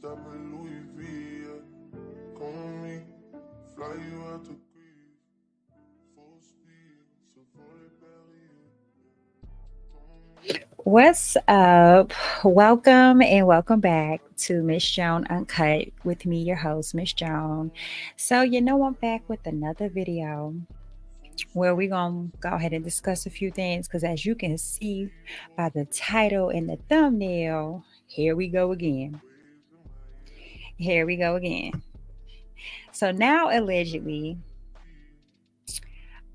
What's up? Welcome and welcome back to Miss Joan Uncut with me, your host, Miss Joan. So, I'm back with another video where we're going to go ahead and discuss a few things because, as you can see by the title and the thumbnail, here we go again. Here we go again. So, now allegedly,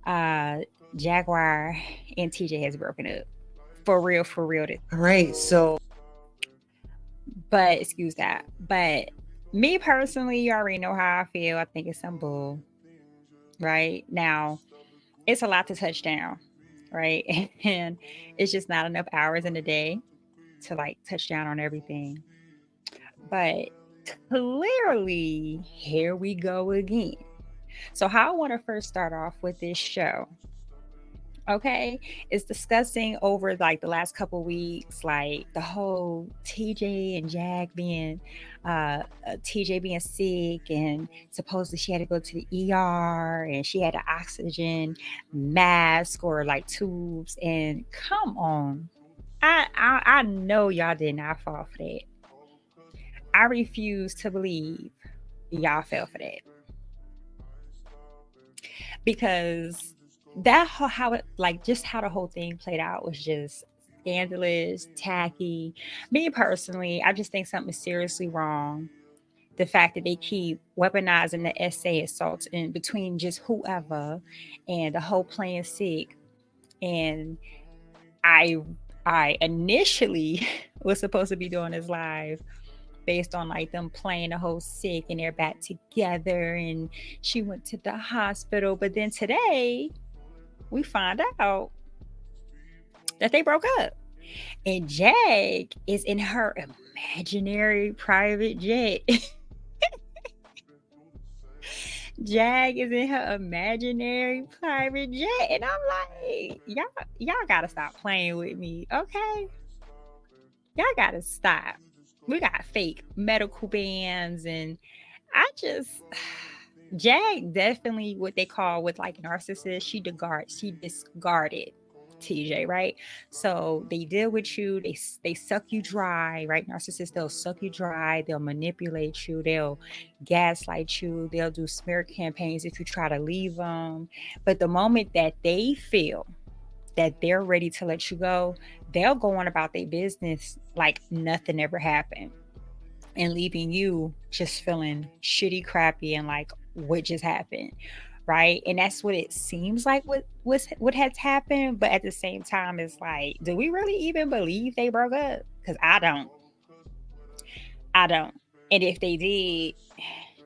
Jaguar and TJ has broken up. For real, for real. All right, so But excuse that. But me personally, you already know how I feel. I think it's some bull. Right now, it's a lot to touch down, right? And it's just not enough hours in the day to like touch down on everything. But clearly, here we go again. So, how I want to first start off with this show, okay, is discussing over like the last couple weeks, like the whole TJ and Jag being, TJ being sick, and supposedly she had to go to the ER, and she had an oxygen mask or like tubes. And come on, I know y'all did not fall for that. I refuse to believe y'all fell for that because how it like just how the whole thing played out was just scandalous, tacky. Me personally, I just think something is seriously wrong. The fact that they keep weaponizing the essay assaults in between just whoever, and the whole playing sick. And I I initially was supposed to be doing this live based on like them playing the whole sick and they're back together and she went to the hospital. But then today we find out that they broke up. And Jag is in her imaginary private jet. Jag is in her imaginary private jet. And I'm like, y'all gotta stop playing with me, okay? Y'all gotta stop. We got fake medical bands, and I just Jag definitely what they call with like narcissists, she discarded TJ, right? So they deal with you, they suck you dry, right? Narcissists, they'll suck you dry, they'll manipulate you, they'll gaslight you, they'll do smear campaigns if you try to leave them. But the moment that they feel that they're ready to let you go, they'll go on about their business like nothing ever happened, and leaving you just feeling shitty, crappy, and like what just happened, right? And that's what it seems like what has happened. But at the same time, it's like, do we really even believe they broke up? Because I don't. And if they did,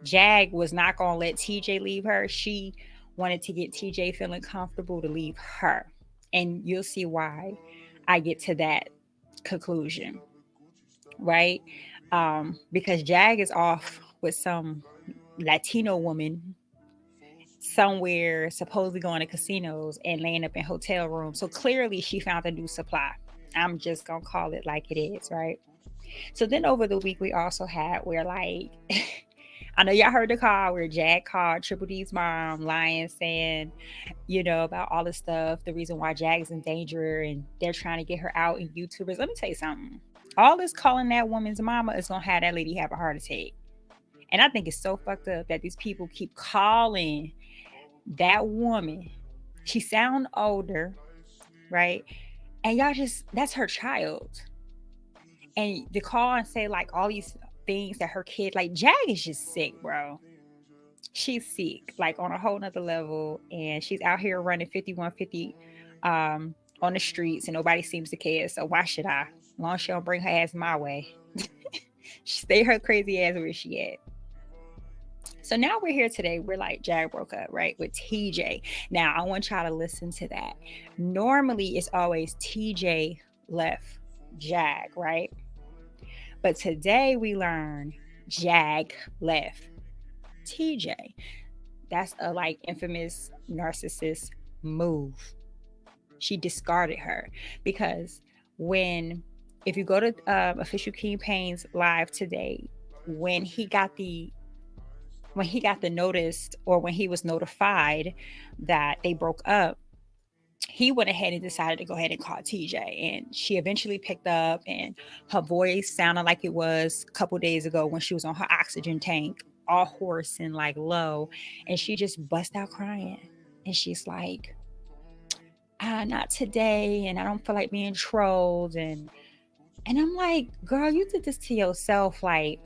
Jag was not gonna let TJ leave her. She wanted to get TJ feeling comfortable to leave her, and you'll see why I get to that conclusion, right? Because Jag is off with some Latino woman somewhere, supposedly going to casinos and laying up in hotel rooms. So clearly she found a new supply. I'm just gonna call it like it is, right? So then over the week we also had where like I know y'all heard the call where Jag called Triple D's mom, lying, saying, about all the stuff, the reason why Jag is in danger and they're trying to get her out in YouTubers. Let me tell you something. All this calling that woman's mama is gonna have that lady have a heart attack. And I think it's so fucked up that these people keep calling that woman. She sound older, right? And y'all just that's her child. And to call and say like all these things that her kid, like Jag is just sick, bro. She's sick, like on a whole nother level, and she's out here running 5150 on the streets, and nobody seems to care. So why should I? As long as she don't bring her ass my way. Stay her crazy ass where she at. So now we're here today. We're like, Jag broke up, right? With TJ. Now I want y'all to listen to that. Normally it's always TJ left Jag, right? But today we learn Jag left TJ. That's a like infamous narcissist move. She discarded her because if you go to Official King Payne's live today, when he got the notice, or when he was notified that they broke up, he went ahead and decided to go ahead and call TJ. And she eventually picked up, and her voice sounded like it was a couple days ago when she was on her oxygen tank, all hoarse and like low. And she just bust out crying. And she's like, not today. And I don't feel like being trolled. And I'm like, girl, you did this to yourself. Like,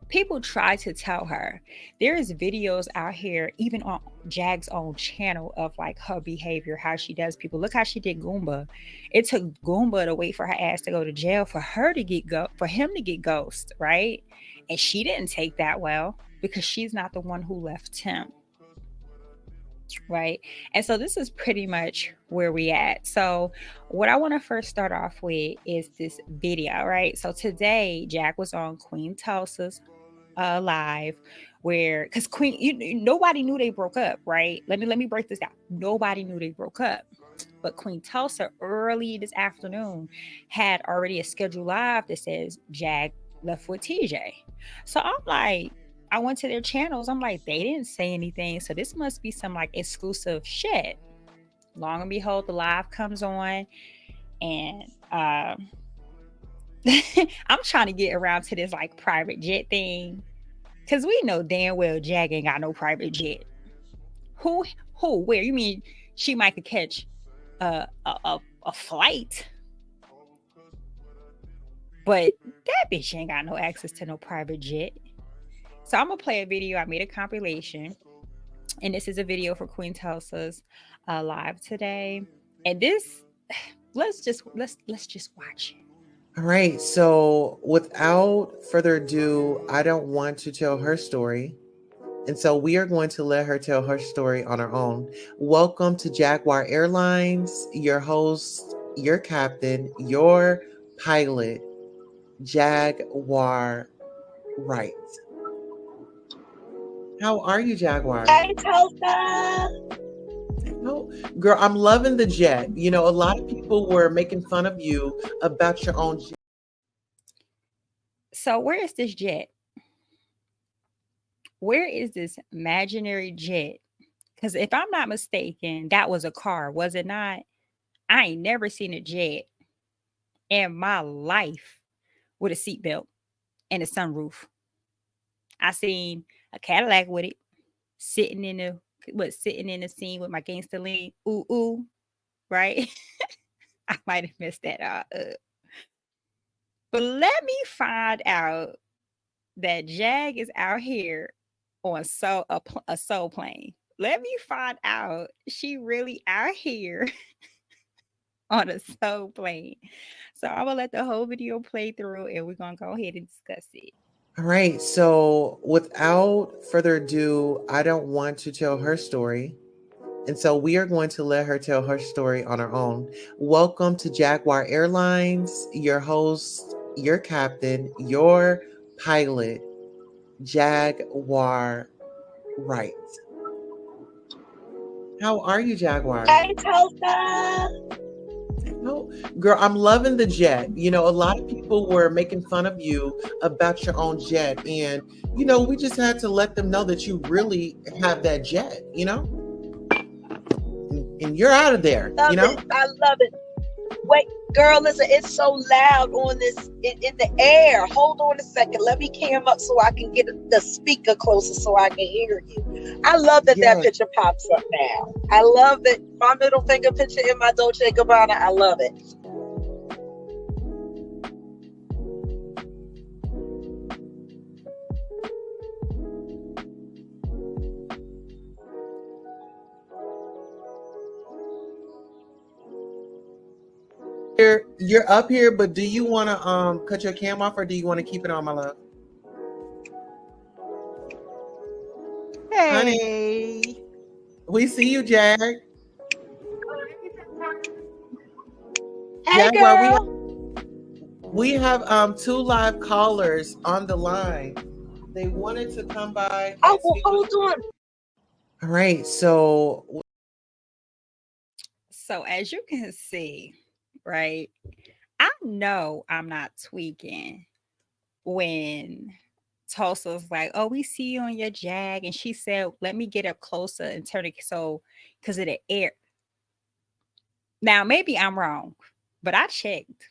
people try to tell her. There is videos out here, even on Jag's own channel, of like her behavior, how she does people. Look how she did Goomba. It took Goomba to wait for her ass to go to jail for her to get for him to get ghost, right? And she didn't take that well, because she's not the one who left him. Right. And so this is pretty much where we at. So what I want to first start off with is this video, right? So today Jag was on Queen Tulsa's live, where, because nobody knew they broke up, right? Let me break this down. Nobody knew they broke up. But Queen Tulsa early this afternoon had already a scheduled live that says Jag left with TJ. So I'm like, I went to their channels. I'm like, they didn't say anything. So this must be some like exclusive shit. Long and behold, the live comes on, and I'm trying to get around to this like private jet thing, because we know damn well Jag ain't got no private jet. Who, where? You mean she might could catch a flight, but that bitch ain't got no access to no private jet. So I'm gonna play a video. I made a compilation, and this is a video for Queen Tulsa's live today. And this, let's just watch it. All right. So without further ado, I don't want to tell her story. And so we are going to let her tell her story on her own. Welcome to Jaguar Airlines, your host, your captain, your pilot, Jaguar Wright. How are you, Jaguar? Hey, Tulsa. Oh, girl, I'm loving the jet. You know, a lot of people were making fun of you about your own jet. So where is this jet? Where is this imaginary jet? Because if I'm not mistaken, that was a car, was it not? I ain't never seen a jet in my life with a seatbelt and a sunroof. I seen a Cadillac with it, sitting in the scene with my gangster lean. Ooh, ooh, right? I might have messed that up. But let me find out that Jag is out here on a soul plane. Let me find out she really out here on a soul plane. So I'm gonna let the whole video play through, and we're gonna go ahead and discuss it. All right. So without further ado, I don't want to tell her story. And so we are going to let her tell her story on her own. Welcome to Jaguar Airlines, your host, your captain, your pilot, Jaguar Wright. How are you, Jaguar? Hey, Tulsa. Oh, girl, I'm loving the jet. You know, a lot of people were making fun of you about your own jet. And, you know, we just had to let them know that you really have that jet, you know? And you're out of there, Love you know? it. I love it. Wait, girl, listen, it's so loud on this in the air. Hold on a second. Let me cam up so I can get the speaker closer so I can hear you. I love that that picture pops up now. I love that my middle finger picture in my Dolce & Gabbana. I love it. You're up here, but do you want to cut your cam off, or do you want to keep it on, my love? Hey, Honey, we see you, Jag. Hey, Jaguar, girl. we have two live callers on the line. They wanted to come by. Oh, well, hold on. All right, so as you can see, right, I know I'm not tweaking when Tulsa's like, oh, we see you on your Jag. And she said, let me get up closer and turn it so because of the air. Now, maybe I'm wrong, but I checked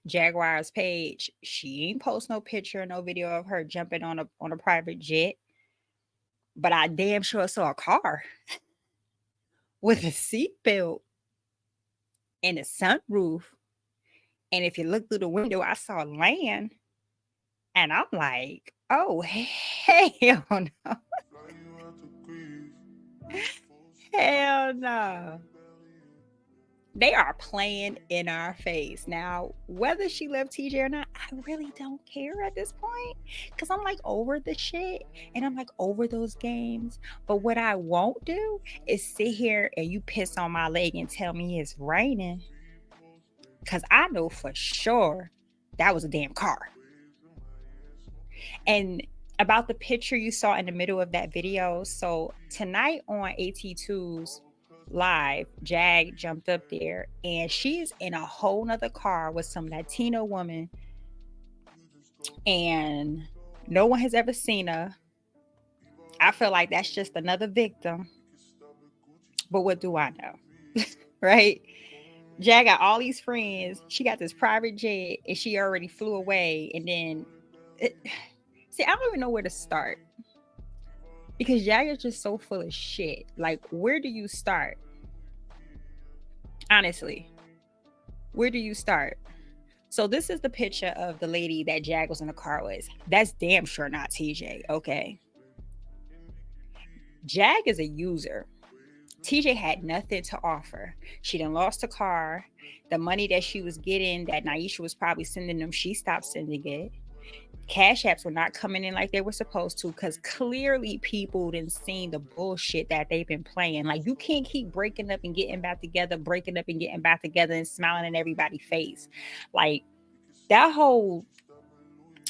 Jaguar's page. She ain't post no picture, no video of her jumping on a private jet. But I damn sure saw a car with a seatbelt and a sunroof. And if you look through the window, I saw land. And I'm like, oh, hell no. Hell no. They are playing in our face. Now, whether she left TJ or not, I really don't care at this point. Because I'm like over the shit. And I'm like over those games. But what I won't do is sit here and you piss on my leg and tell me it's raining. Because I know for sure that was a damn car. And about the picture you saw in the middle of that video. So tonight on AT2's live, Jag jumped up there and she's in a whole nother car with some Latino woman. And no one has ever seen her. I feel like that's just another victim. But what do I know? Right? Jag got all these friends. She got this private jet and she already flew away. And then, see, I don't even know where to start. Because Jag is just so full of shit. Like, where do you start? Honestly, where do you start? So this is the picture of the lady that Jag was in the car with. That's damn sure not TJ, okay? Jag is a user. TJ had nothing to offer. She done lost a car. The money that she was getting, that Naisha was probably sending them, she stopped sending it. Cash apps were not coming in like they were supposed to because clearly people didn't see the bullshit that they've been playing. Like, you can't keep breaking up and getting back together, breaking up and getting back together and smiling in everybody's face. Like, that whole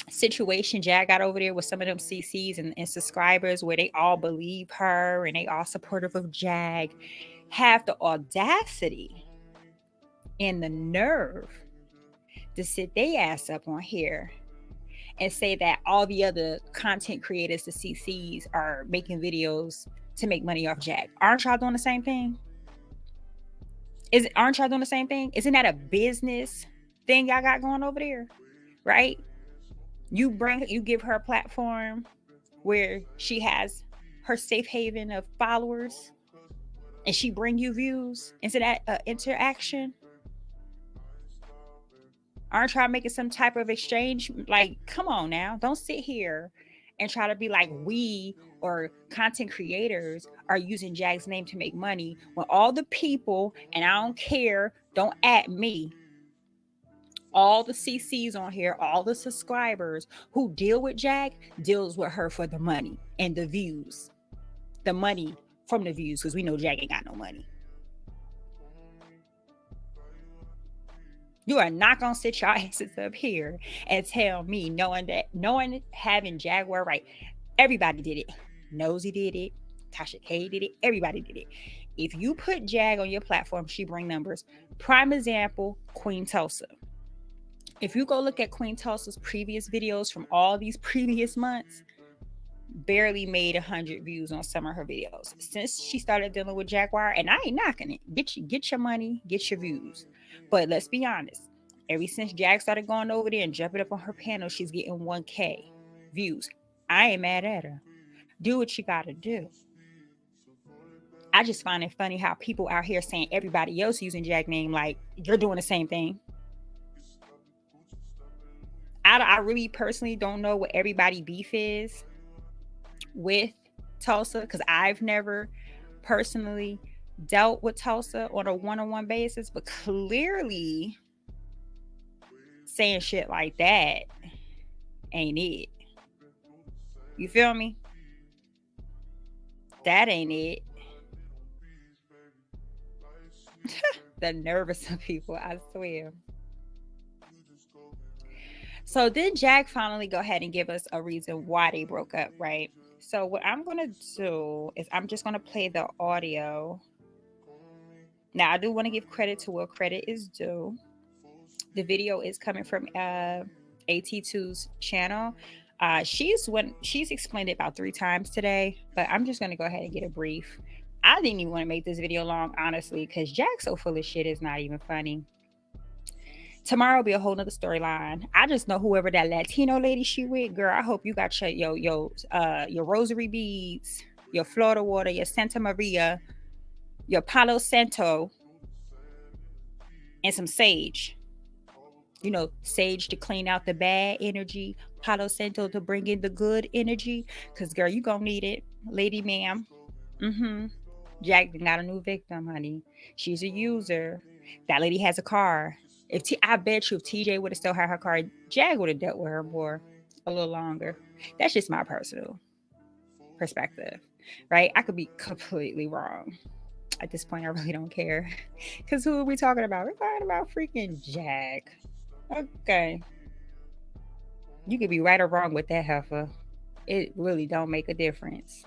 situation Jag got over there with some of them CCs and subscribers where they all believe her and they all supportive of Jag have the audacity and the nerve to sit their ass up on here and say that all the other content creators, the CCs, are making videos to make money off Jag. Aren't y'all doing the same thing? Aren't y'all doing the same thing? Isn't that a business thing y'all got going over there? Right? You give her a platform where she has her safe haven of followers and she bring you views into that interaction. Aren't trying to make it some type of exchange? Like, come on now. Don't sit here and try to be like we or content creators are using Jag's name to make money when all the people, and I don't care, don't at me, all the CCs on here, all the subscribers who deal with Jag deals with her for the money and the views. The money from the views, because we know Jag ain't got no money. You are not going to sit your asses up here and tell me, knowing having Jaguar Wright, everybody did it. Nosy did it. Tasha K did it. Everybody did it. If you put Jag on your platform, she bring numbers. Prime example, Queen Tulsa. If you go look at Queen Tulsa's previous videos from all these previous months, barely made 100 views on some of her videos. Since she started dealing with Jaguar, and I ain't knocking it. Get your money, get your views. But let's be honest. Ever since Jag started going over there and jumping up on her panel, she's getting 1K views. I ain't mad at her. Do what you gotta do. I just find it funny how people out here saying everybody else using Jag name like you're doing the same thing. I really personally don't know what everybody beef is with Tulsa, because I've never personally dealt with Tulsa on a one-on-one basis, but clearly saying shit like that ain't it. You feel me? That ain't it. The nerve of some people, I swear. So then Jag finally go ahead and give us a reason why they broke up, right? So what I'm going to do is I'm just going to play the audio. Now, I do want to give credit to where credit is due. The video is coming from AT2's channel. She's explained it about 3 times today, but I'm just gonna go ahead and get a brief. I didn't even want to make this video long, honestly, because Jack's so full of shit is not even funny. Tomorrow will be a whole nother storyline. I just know whoever that Latino lady she with, girl, I hope you got your rosary beads, your Florida water, your Santa Maria, your Palo Santo, and some sage. You know, sage to clean out the bad energy, Palo Santo to bring in the good energy. Because, girl, you gonna need it, lady ma'am. Jack got a new victim, honey. She's a user. That lady has a car. I bet you if TJ would have still had her car, Jag would have dealt with her more, a little longer. That's just my personal perspective, right? I could be completely wrong. At this point, I really don't care. Because who are we talking about? We're talking about freaking Jag. Okay. You could be right or wrong with that heifer. It really don't make a difference.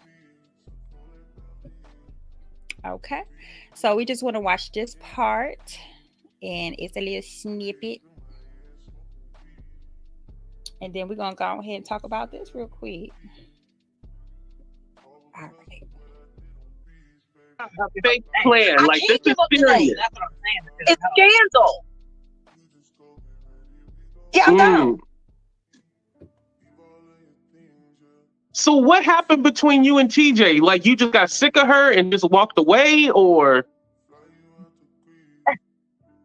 Okay. So we just want to watch this part. And it's a little snippet. And then we're going to go ahead and talk about this real quick. All right. Fake plan. Like, this is serious. That's what I'm saying. It's scandal. Yeah, I know. So what happened between you and TJ? Like, you just got sick of her and just walked away, or?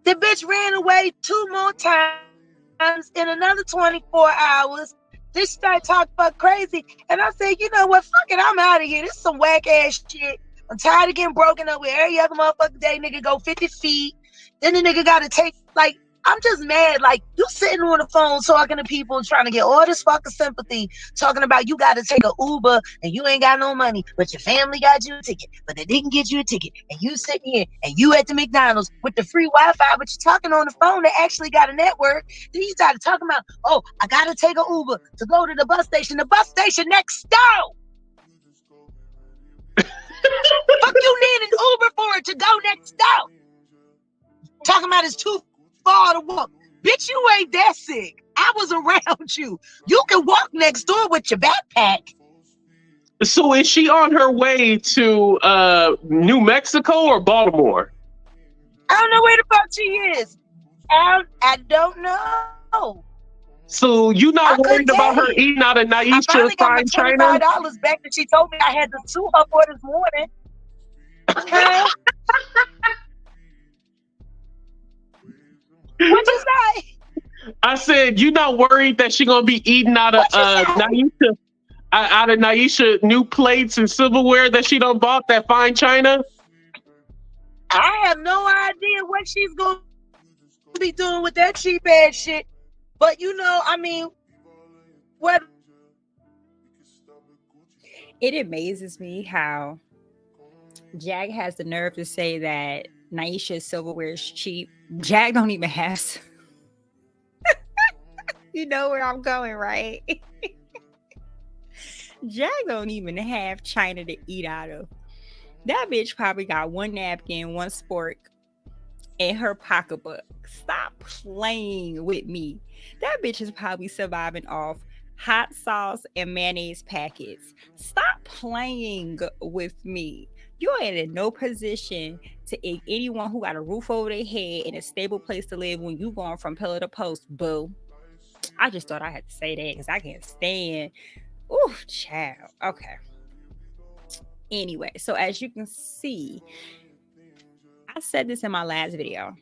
The bitch ran away 2 more times in another 24 hours. This started talking fuck crazy. And I said, you know what? Fuck it. I'm out of here. This is some whack ass shit. I'm tired of getting broken up with every other motherfucking day. Nigga go 50 feet. Then the nigga got to take, like, I'm just mad. Like, you sitting on the phone talking to people, trying to get all this fucking sympathy, talking about you got to take an Uber and you ain't got no money, but your family got you a ticket, but they didn't get you a ticket. And you sitting here and you at the McDonald's with the free Wi-Fi, but you're talking on the phone that actually got a network. Then you started talking about, oh, I got to take an Uber to go to the bus station next door. Fuck you need an Uber for it to go next door. Talking about it's too far to walk. Bitch, you ain't that sick. I was around you. You can walk next door with your backpack. So is she on her way to New Mexico or Baltimore? I don't know where the fuck she is. I don't know. So you not worried about her eating out of Naisha's fine china? I finally got my $25 back that she told me I had to sue her for this morning. Okay. What'd you say? I said, you not worried that she gonna be eating out of Naisha new plates and silverware that she done bought, that fine china? I have no idea what she's gonna be doing with that cheap ass shit. But you know, I mean, what? It amazes me how Jag has the nerve to say that Naisha's silverware is cheap. Jag don't even have. You know where I'm going, right? Jag don't even have china to eat out of. That bitch probably got 1 napkin, 1 spork in her pocketbook. Stop playing with me. That bitch is probably surviving off hot sauce and mayonnaise packets. Stop playing with me. You ain't in no position to aid anyone who got a roof over their head and a stable place to live when you going from pillar to post, boo. I just thought I had to say that because I can't stand. Ooh, child. Okay. Anyway, so as you can see, I said this in my last video.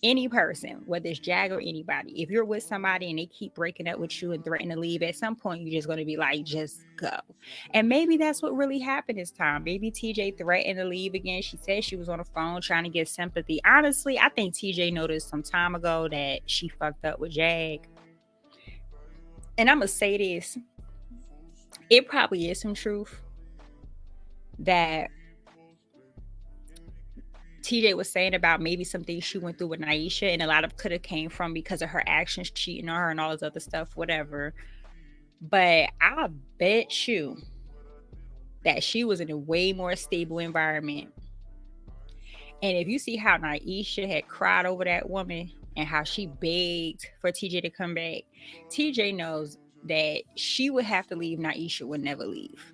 Any person, whether it's Jag or anybody, if you're with somebody and they keep breaking up with you and threatening to leave, at some point you're just going to be like, just go. And maybe that's what really happened this time. Maybe TJ threatened to leave again. She said she was on the phone trying to get sympathy. Honestly, I think TJ noticed some time ago that she fucked up with Jag. And I'm going to say this. It probably is some truth that TJ was saying about maybe some things she went through with Naisha, and a lot of could have came from because of her actions, cheating on her and all this other stuff, whatever. But I bet you that she was in a way more stable environment. And if you see how Naisha had cried over that woman and how she begged for TJ to come back, TJ knows that she would have to leave, Naisha would never leave.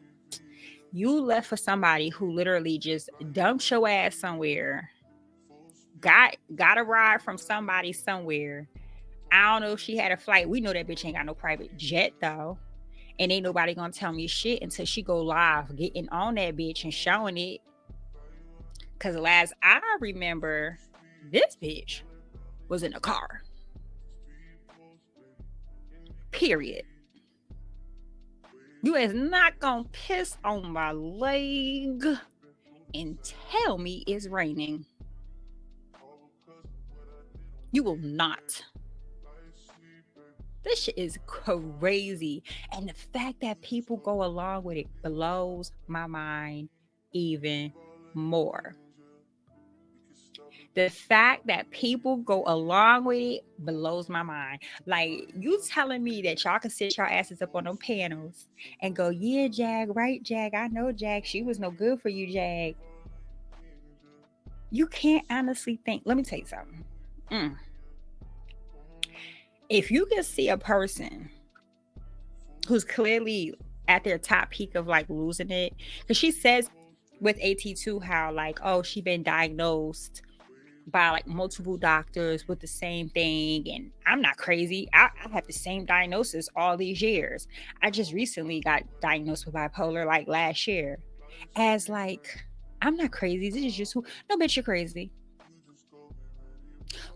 You left for somebody who literally just dumped your ass somewhere, got a ride from somebody somewhere. I don't know if she had a flight. We know that bitch ain't got no private jet though. And ain't nobody gonna tell me shit until she go live getting on that bitch and showing it. Cause last I remember, this bitch was in a car. Period. You is not gonna piss on my leg and tell me it's raining. You will not. This shit is crazy. And the fact that people go along with it blows my mind even more. The fact that people go along with it blows my mind. Like, you telling me that y'all can sit your asses up on them panels and go, yeah, Jag, right, Jag. I know, Jag. She was no good for you, Jag. You can't honestly think. Let me tell you something. If you can see a person who's clearly at their top peak of like losing it, because she says with AT2 how like, oh, she been diagnosed by like multiple doctors with the same thing, and I'm not crazy. I have the same diagnosis all these years. I just recently got diagnosed with bipolar like last year. As like, I'm not crazy. This is just who. No, bitch, you're crazy.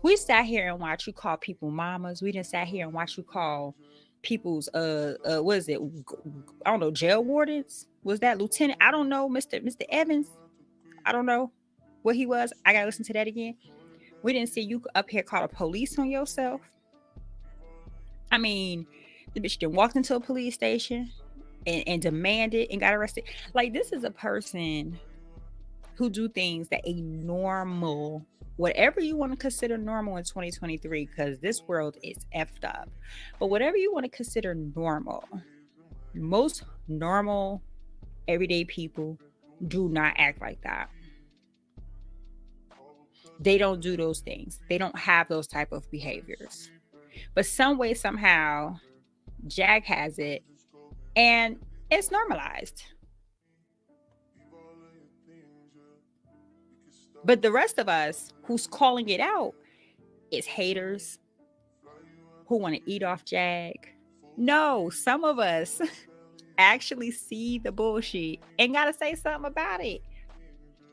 We sat here and watched you call people mamas. We didn't sat here and watch you call people's what is it? I don't know, jail wardens. Was that Lieutenant? I don't know, Mr. Evans. I don't know what he was. I gotta listen to that again. We didn't see you up here call the police on yourself. I mean, the bitch then walked into a police station and demanded and got arrested. Like, this is a person who do things that a normal, whatever you want to consider normal in 2023, because this world is effed up. But whatever you want to consider normal, most normal, everyday people do not act like that. They don't do those things. They don't have those type of behaviors. But some way, somehow, Jag has it, and it's normalized. But the rest of us who's calling it out is haters who want to eat off Jag. No, some of us actually see the bullshit and got to say something about it.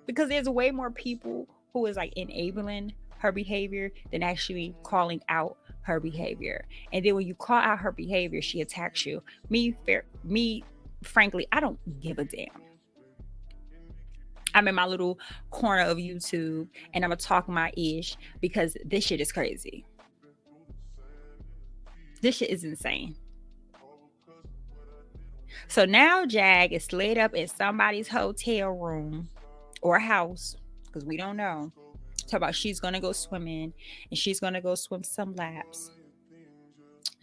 Because there's way more people who is like enabling her behavior than actually calling out her behavior. And then when you call out her behavior, she attacks you. Me, frankly, I don't give a damn. I'm in my little corner of YouTube and I'm gonna talk my ish because this shit is crazy. This shit is insane. So now Jag is laid up in somebody's hotel room or house, because we don't know. Talk about she's gonna go swimming and she's gonna go swim some laps.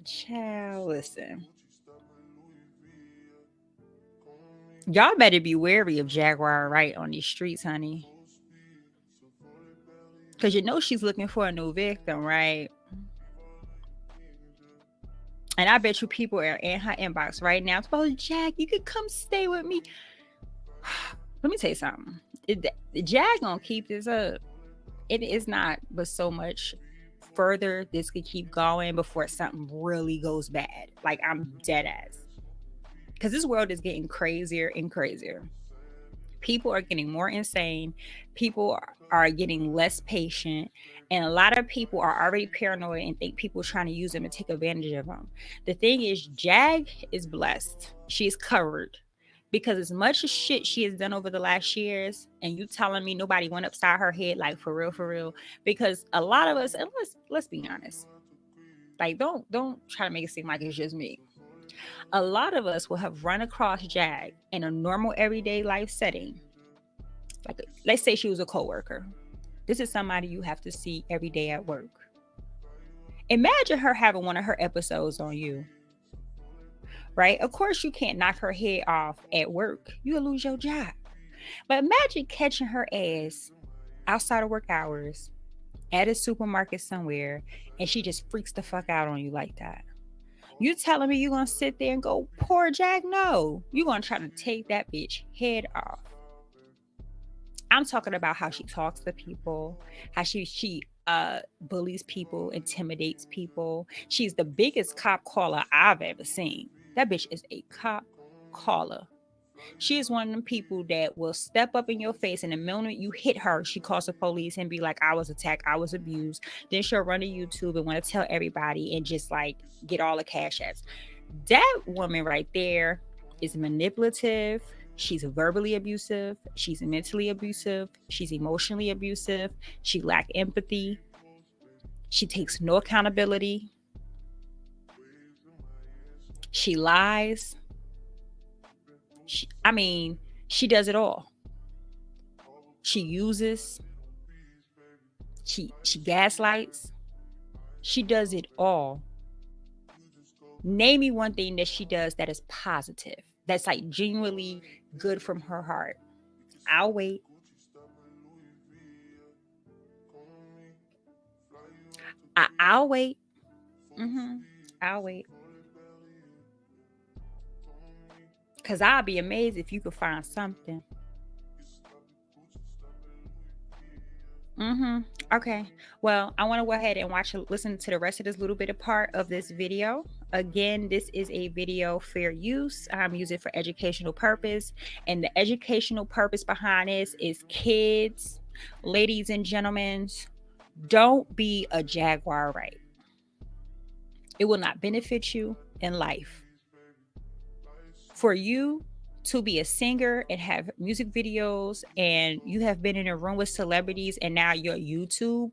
Child, listen. Y'all better be wary of Jaguar Wright on these streets, honey. Because you know she's looking for a new victim, right? And I bet you people are in her inbox right now. Oh, Jag, you could come stay with me. Let me tell you something. Jag gonna keep this up. It is not but so much further this could keep going before something really goes bad. Like, I'm dead ass. Because this world is getting crazier and crazier. People are getting more insane. People are getting less patient. And a lot of people are already paranoid and think people are trying to use them and take advantage of them. The thing is, Jag is blessed. She's covered. Because as much as shit she has done over the last years, and you telling me nobody went upside her head, like for real. Because a lot of us, and let's be honest. Like, don't try to make it seem like it's just me. A lot of us will have run across Jag in a normal everyday life setting. Like, let's say she was a coworker. This is somebody you have to see every day at work. Imagine her having one of her episodes on you. Right? Of course, you can't knock her head off at work. You'll lose your job. But imagine catching her ass outside of work hours at a supermarket somewhere, and she just freaks the fuck out on you like that. You telling me you gonna sit there and go, poor Jag? No, you gonna try to take that bitch head off. I'm talking about how she talks to people, how she bullies people, intimidates people. She's the biggest cop caller I've ever seen. That bitch is a cop caller. She is one of them people that will step up in your face, and the moment you hit her, she calls the police and be like, I was attacked, I was abused. Then she'll run to YouTube and want to tell everybody and just like get all the cash apps. That woman right there is manipulative. She's verbally abusive. She's mentally abusive. She's emotionally abusive. She lacks empathy. She takes no accountability. She lies. She does it all. She uses. She gaslights. She does it all. Name me one thing that she does that is positive, that's like genuinely good from her heart. I'll wait. I'll wait. I'll wait. Because I'll be amazed if you could find something. Okay. Well, I want to go ahead and listen to the rest of this little bit of part of this video. Again, this is a video fair use. I'm using it for educational purpose. And the educational purpose behind this is kids, ladies and gentlemen, don't be a Jaguar Wright. It will not benefit you in life. For you to be a singer and have music videos, and you have been in a room with celebrities, and now you're YouTube.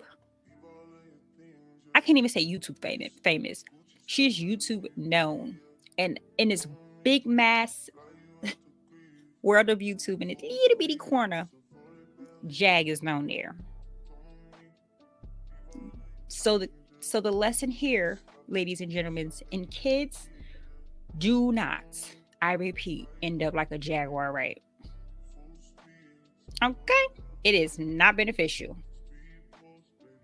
I can't even say YouTube famous. She's YouTube known. And in this big mass world of YouTube, in this itty bitty corner, Jag is known there. So the lesson here, ladies and gentlemen, and kids, do not, I repeat, end up like a Jaguar Wright. Okay? It is not beneficial.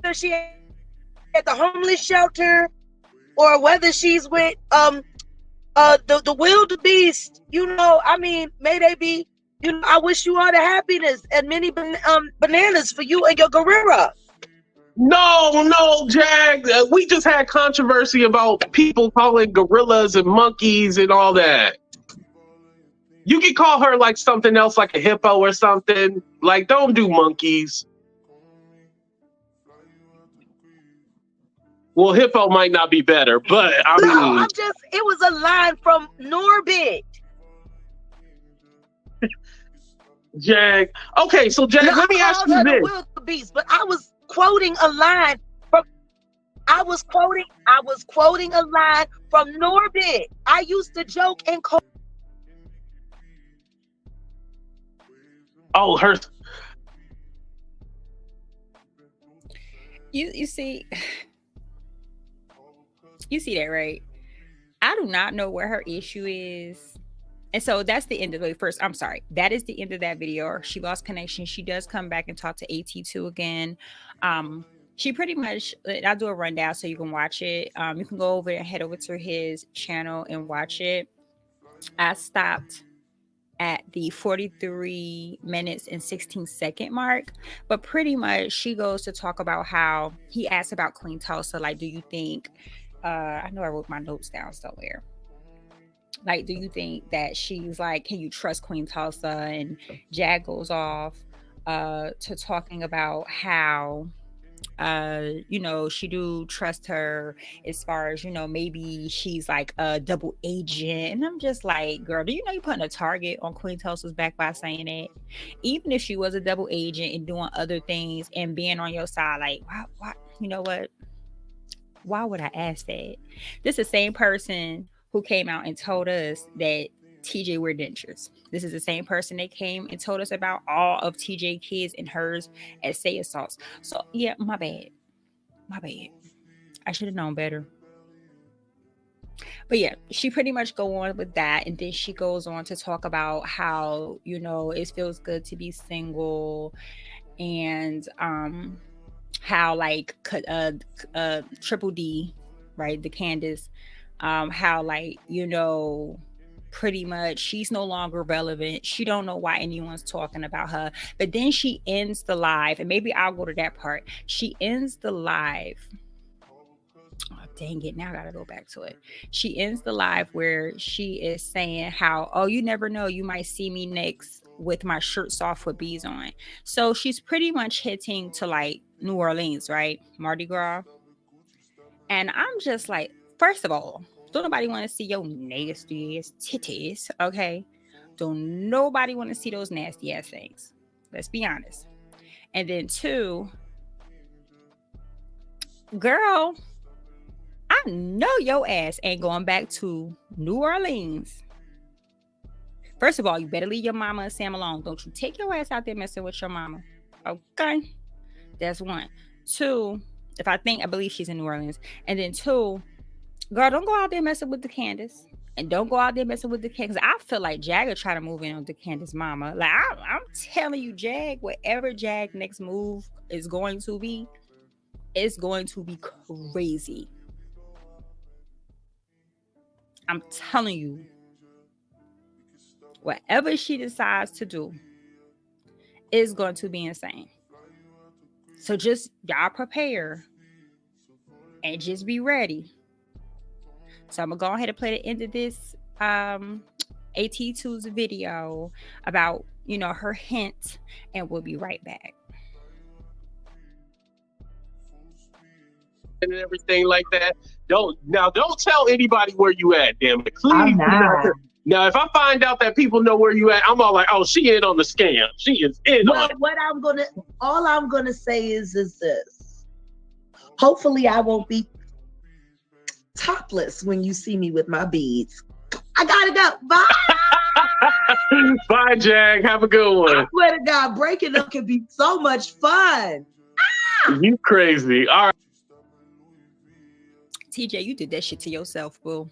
Whether she at the homeless shelter or whether she's with the wildebeest, may they be, I wish you all the happiness and many bananas for you and your gorilla. No, Jag. We just had controversy about people calling gorillas and monkeys and all that. You can call her like something else, like a hippo or something. Like, don't do monkeys. Well, hippo might not be better, but it was a line from Norbit. Jag. Okay, so Jag, let me ask you this. Wildebeest, but I was quoting a line from I was quoting a line from Norbit. I used to joke and call. Oh, her. You see that, right? I do not know where her issue is. And so that's the end of the first. I'm sorry. That is the end of that video. She lost connection. She does come back and talk to AT2 again. She pretty much, I'll do a rundown so you can watch it. You can go over and head over to his channel and watch it. I stopped at the 43 minutes and 16-second mark, but pretty much she goes to talk about how he asked about Queen Tulsa. Like, do you think, I know I wrote my notes down somewhere. Like, do you think that she's like, can you trust Queen Tulsa? And Jag goes off to talking about how she do trust her as far as, maybe she's like a double agent. And I'm just like, girl, do you know you're putting a target on Queen Tulsa's back by saying that? Even if she was a double agent and doing other things and being on your side, like, why you know what? Why would I ask that? This is the same person who came out and told us that TJ wear dentures. This is the same person that came and told us about all of TJ kids and hers essay assaults. So yeah, my bad. I should have known better. But yeah, she pretty much go on with that, and then she goes on to talk about how it feels good to be single, and how like Triple D, right, the Candace, How like, pretty much she's no longer relevant. She don't know why anyone's talking about her. But then she ends the live, and maybe I'll go to that part. She ends the live. Oh, dang it, now I gotta go back to it. She ends the live where she is saying how, oh, you never know, you might see me next with my shirts off with bees on. So she's pretty much hitting to like New Orleans, right? Mardi Gras. And I'm just like, first of all, don't nobody want to see your nasty ass titties, okay? Don't nobody want to see those nasty ass things. Let's be honest. And then two, girl, I know your ass ain't going back to New Orleans. First of all, you better leave your mama and Sam alone. Don't you take your ass out there messing with your mama. Okay? That's one. Two, I believe she's in New Orleans. And then two, girl, don't go out there messing with the Candace. And don't go out there messing with the Candace. I feel like Jag will try to move in on the Candace mama. Like, I'm telling you, Jag, whatever Jag next move is going to be, it's going to be crazy. I'm telling you, whatever she decides to do is going to be insane. So just y'all prepare and just be ready. So I'm gonna go ahead and play the end of this AT2's video about, her hint, and we'll be right back. And everything like that. Don't tell anybody where you at, damn it. Please. I'm not. Now, if I find out that people know where you at, I'm all like, oh, she in on the scam. She is in on it. All I'm gonna say is this. Hopefully I won't be topless when you see me with my beads. I gotta go. Bye. Bye, Jag. Have a good one. I swear to God, breaking up can be so much fun. You crazy. All right. TJ, you did that shit to yourself, boo.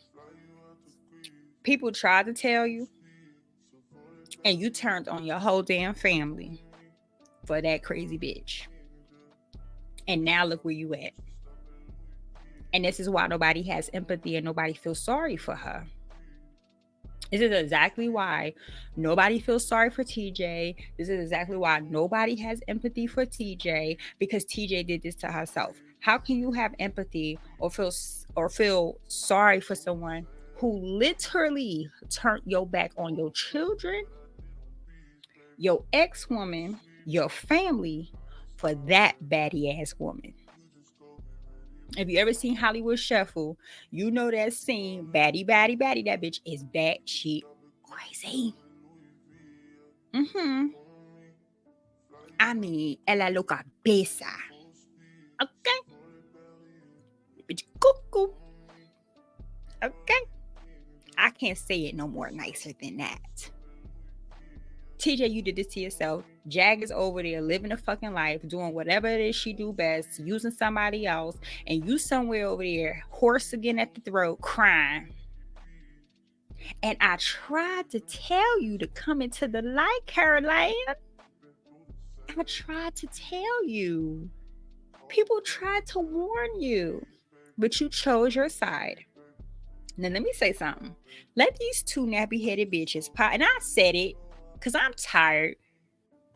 People tried to tell you, and you turned on your whole damn family for that crazy bitch. And now look where you at. And this is why nobody has empathy and nobody feels sorry for her. This is exactly why nobody feels sorry for TJ. This is exactly why nobody has empathy for TJ, because TJ did this to herself. How can you have empathy or feel sorry for someone who literally turned your back on your children, your ex-woman, your family for that baddie ass woman? If you ever seen Hollywood Shuffle, you know that scene, baddie, baddie, baddie, that bitch is batshit crazy. I mean, ella loca besa. Okay? Bitch cuckoo. Okay? I can't say it no more nicer than that. TJ, you did this to yourself. Jag is over there living a fucking life, doing whatever it is she do best, using somebody else, and you somewhere over there, hoarse again at the throat, crying. And I tried to tell you to come into the light, Caroline. I tried to tell you. People tried to warn you, but you chose your side. Now, let me say something. Let these two nappy-headed bitches pop. And I said it because I'm tired.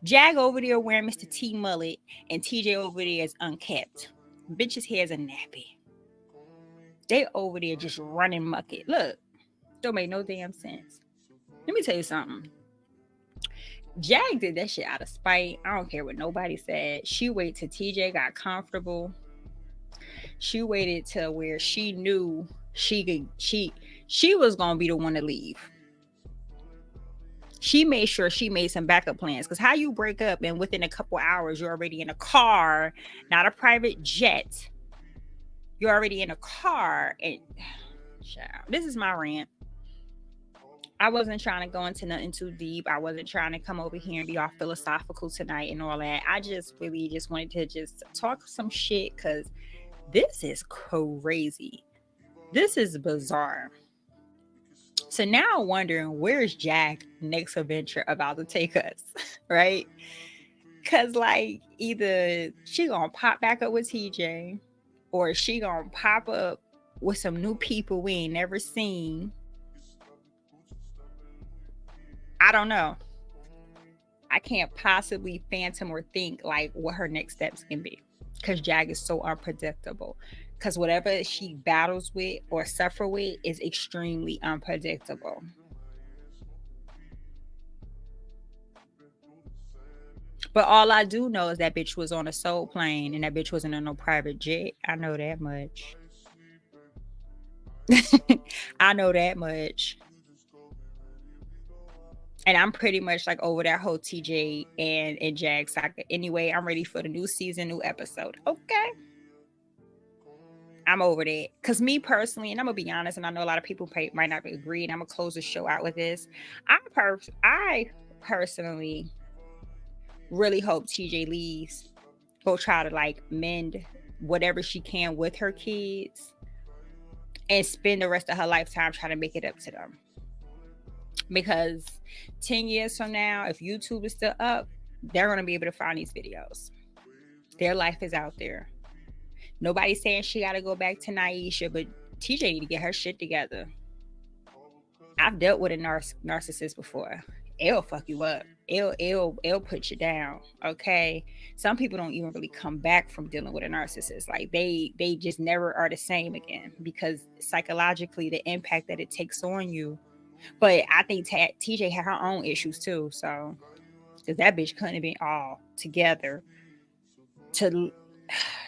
Jag over there wearing Mr. T mullet, and TJ over there is unkept. Bitch's hair's a nappy. They over there just running mucket. Look, don't make no damn sense. Let me tell you something. Jag did that shit out of spite. I don't care what nobody said. She waited till TJ got comfortable. She waited till where she knew she was gonna be the one to leave. She made sure she made some backup plans, because how you break up and within a couple hours you're already in a car, not a private jet. You're already in a car. And child, this is my rant. I wasn't trying to go into nothing too deep. I wasn't trying to come over here and be all philosophical tonight and all that. I just really just wanted to just talk some shit, because this is crazy. This is bizarre. So now I'm wondering, where's Jag next adventure about to take us, right? Because like either she gonna pop back up with TJ, or she gonna pop up with some new people we ain't never seen. I don't know. I can't possibly phantom or think like what her next steps can be, because Jag is so unpredictable. Because whatever she battles with or suffer with is extremely unpredictable. But all I do know is that bitch was on a soul plane and that bitch wasn't on no private jet. I know that much. I know that much. And I'm pretty much like over that whole TJ and Jag saga. Anyway, I'm ready for the new season, new episode. Okay. I'm over that. Because me personally, and I'm going to be honest, and I know a lot of people might not agree, and I'm going to close the show out with this. I personally really hope TJ leaves. Go try to like mend whatever she can with her kids and spend the rest of her lifetime trying to make it up to them. Because 10 years from now, if YouTube is still up, they're going to be able to find these videos. Their life is out there. Nobody's saying she got to go back to Naisha, but TJ need to get her shit together. I've dealt with a narcissist before. It'll fuck you up. It'll put you down. Okay. Some people don't even really come back from dealing with a narcissist. Like they just never are the same again, because psychologically the impact that it takes on you. But I think TJ had her own issues too. So, because that bitch couldn't have been all together to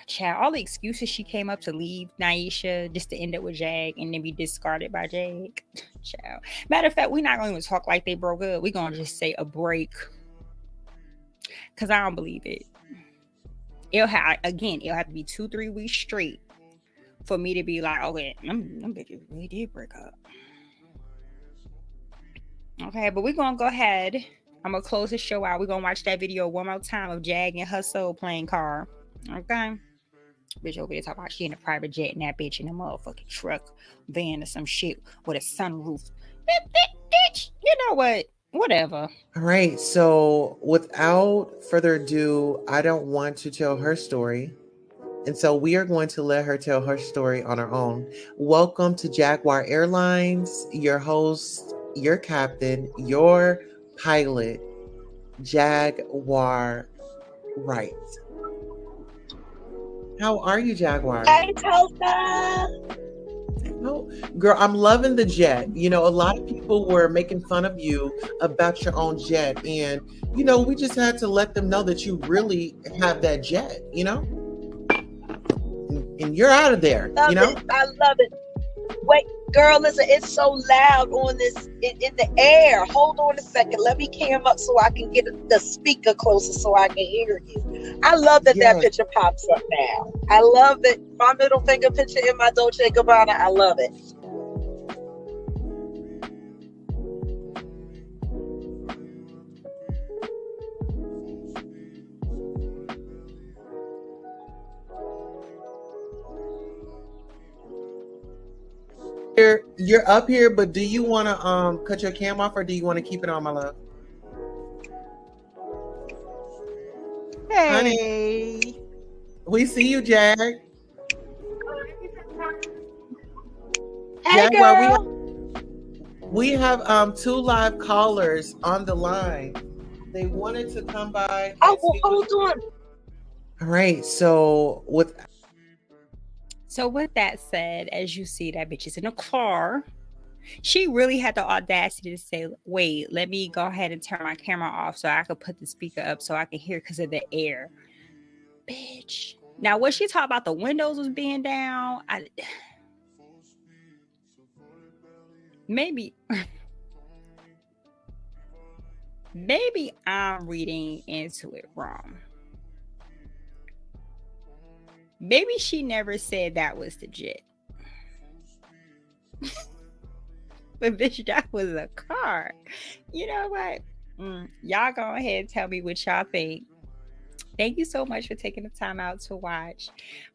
chat all the excuses she came up to leave Naisha just to end up with Jag and then be discarded by Jag. Child. Matter of fact, we're not going to even talk like they broke up. We're going to just say a break, because I don't believe it. It'll have to be 2-3 weeks straight for me to be like, okay, them bitches really did break up. Okay, but we're going to go ahead. I'm going to close the show out. We're going to watch that video one more time of Jag and her soul playing car. Okay. Bitch over there talking about she in a private jet and that bitch in a motherfucking truck, van or some shit with a sunroof. Bitch, you know what? Whatever. All right. So without further ado, I don't want to tell her story. And so we are going to let her tell her story on her own. Welcome to Jaguar Airlines, your host, your captain, your pilot, Jaguar Wright. How are you, Jaguar? Hey, Tosa. Oh, girl, I'm loving the jet. You know, a lot of people were making fun of you about your own jet. And, you know, we just had to let them know that you really have that jet, you know? And you're out of there, I love it. Wait, girl, listen, it's so loud on this in the air. Hold on a second. Let me cam up so I can get the speaker closer so I can hear you. I love that that picture pops up now. I love it. My middle finger picture in my Dolce & Gabbana. I love it. You're up here, but do you want to cut your cam off, or do you want to keep it on, my love? Hey, honey, we see you, Jag. Hey, Jaguar, girl. we have 2 live callers on the line. They wanted to come by. Oh, well, hold on. All right, so with that said, as you see, that bitch is in a car. She really had the audacity to say, wait, let me go ahead and turn my camera off so I could put the speaker up so I can hear because of the air. Bitch. Now, what she talked about the windows was being down, maybe I'm reading into it wrong. Maybe she never said that was the jet. But bitch, that was a car. You know what? Y'all go ahead and tell me what y'all think. Thank you so much for taking the time out to watch.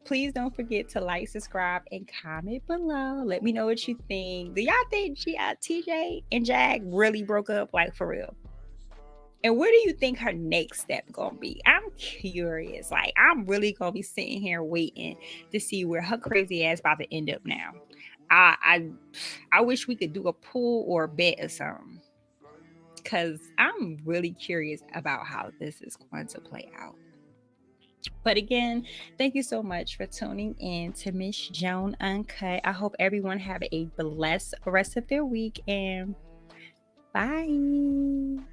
Please don't forget to like, subscribe, and comment below. Let me know what you think. Do y'all think TJ and Jag really broke up? Like, for real? And where do you think her next step gonna be? I'm curious. Like, I'm really gonna be sitting here waiting to see where her crazy ass about to end up now. I wish we could do a pool or a bet or something. Cause I'm really curious about how this is going to play out. But again, thank you so much for tuning in to Miss Joan Uncut. I hope everyone have a blessed rest of their week, and bye.